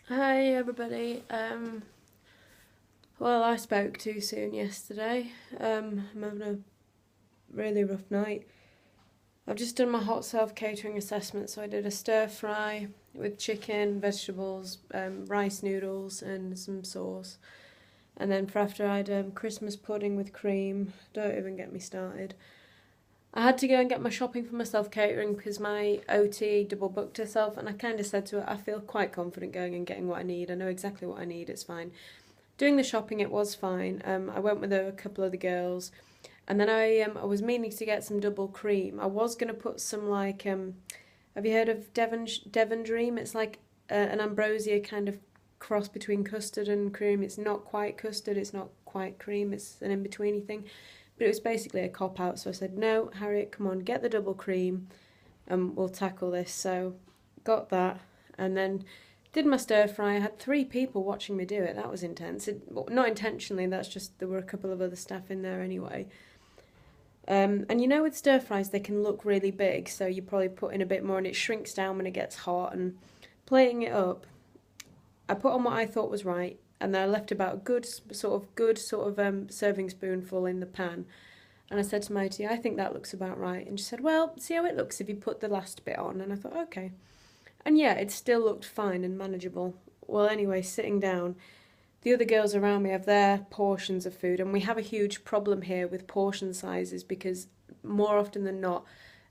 Hi everybody. Well, I spoke too soon yesterday. I'm having a really rough night. I've just done my hot self-catering assessment, so I did a stir fry with chicken, vegetables, rice noodles, and some sauce. And then for after, I had Christmas pudding with cream. Don't even get me started. I had to go and get my shopping for my self-catering because my OT double booked herself, and I kind of said to her, I feel quite confident going and getting what I need. I know exactly what I need. It's fine. Doing the shopping, it was fine. I went with a couple of the girls, and then I was meaning to get some double cream. I was gonna put some have you heard of Devon Dream? It's like an ambrosia kind of cross between custard and cream. It's not quite custard. It's not quite cream. It's an in betweeny thing. But it was basically a cop out. So I said, no, Harriet, come on, get the double cream, and we'll tackle this. So got that, and then did my stir fry. I had 3 people watching me do it. That was intense. Well, not intentionally. That's just there were a couple of other staff in there anyway. And you know, with stir fries, they can look really big. So you probably put in a bit more, and it shrinks down when it gets hot. And plating it up, I put on what I thought was right, and then I left about a good serving spoonful in the pan. And I said to Mighty, I think that looks about right. And she said, well, see how it looks if you put the last bit on. And I thought, okay. And yeah, it still looked fine and manageable. Well, anyway, sitting down, the other girls around me have their portions of food, and we have a huge problem here with portion sizes because more often than not,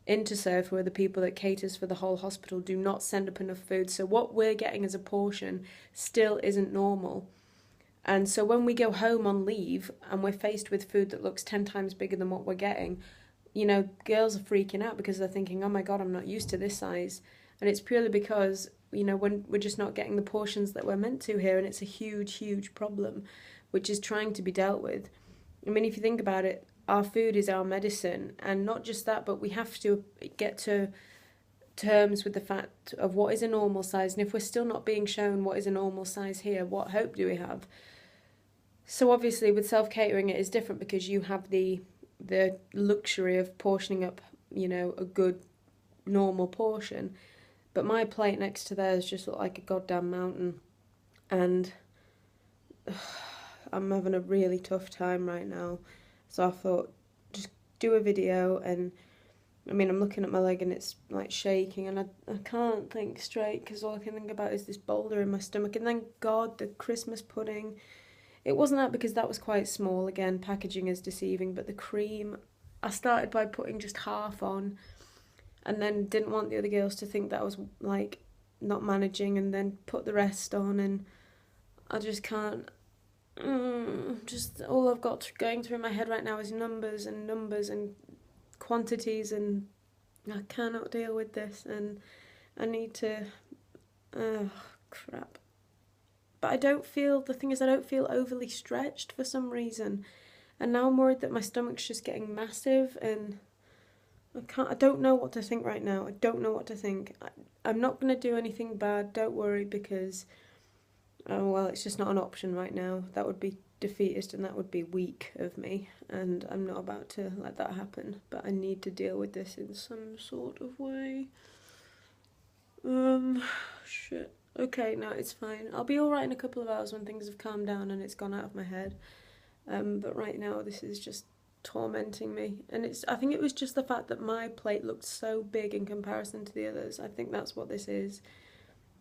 Interserve, who are the people that caters for the whole hospital, do not send up enough food. So what we're getting as a portion still isn't normal. And so when we go home on leave and we're faced with food that looks 10 times bigger than what we're getting, you know, girls are freaking out because they're thinking, oh my God, I'm not used to this size. And it's purely because, you know, when we're just not getting the portions that we're meant to here, and it's a huge, huge problem, which is trying to be dealt with. I mean, if you think about it, our food is our medicine, and not just that, but we have to get to terms with the fact of what is a normal size, and if we're still not being shown what is a normal size here, what hope do we have? So obviously with self-catering it is different because you have the luxury of portioning up, you know, a good normal portion. But my plate next to theirs just looked like a goddamn mountain. And I'm having a really tough time right now. So I thought, just do a video. And I mean, I'm looking at my leg and it's like shaking, and I can't think straight because all I can think about is this boulder in my stomach. And thank God the Christmas pudding. It wasn't that because that was quite small. Again, packaging is deceiving, but the cream, I started by putting just half on, and then didn't want the other girls to think that I was like not managing, and then put the rest on, and I just can't. Just all I've got going through my head right now is numbers and quantities, and I cannot deal with this, and I need to. Oh, crap. But the thing is, I don't feel overly stretched for some reason. And now I'm worried that my stomach's just getting massive, and I don't know what to think right now. I don't know what to think. I'm not going to do anything bad, don't worry, because, oh well, it's just not an option right now. That would be defeatist and that would be weak of me, and I'm not about to let that happen. But I need to deal with this in some sort of way. Shit. Okay, no, it's fine. I'll be alright in a couple of hours when things have calmed down and it's gone out of my head. But right now this is just tormenting me. And I think it was just the fact that my plate looked so big in comparison to the others. I think that's what this is.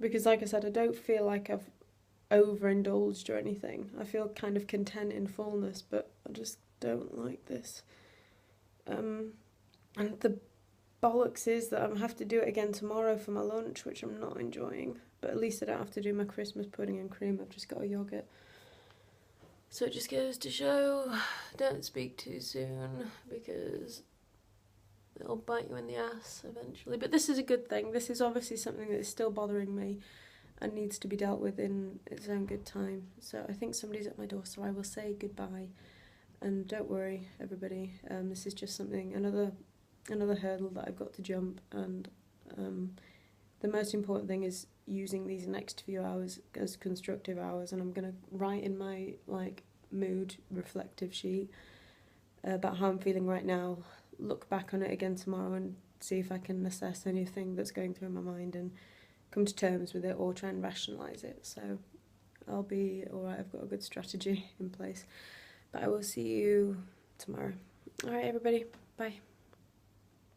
Because like I said, I don't feel like I've overindulged or anything. I feel kind of content in fullness, but I just don't like this. And the bollocks is that I have to do it again tomorrow for my lunch, which I'm not enjoying. But at least I don't have to do my Christmas pudding and cream. I've just got a yoghurt. So it just goes to show, don't speak too soon because it'll bite you in the ass eventually. But this is a good thing. This is obviously something that is still bothering me and needs to be dealt with in its own good time. So I think somebody's at my door, so I will say goodbye. And don't worry, everybody. This is just something, another hurdle that I've got to jump, and the most important thing is using these next few hours as constructive hours, and I'm going to write in my mood reflective sheet about how I'm feeling right now, look back on it again tomorrow and see if I can assess anything that's going through my mind and come to terms with it or try and rationalise it. So I'll be alright, I've got a good strategy in place. But I will see you tomorrow. Alright everybody, bye.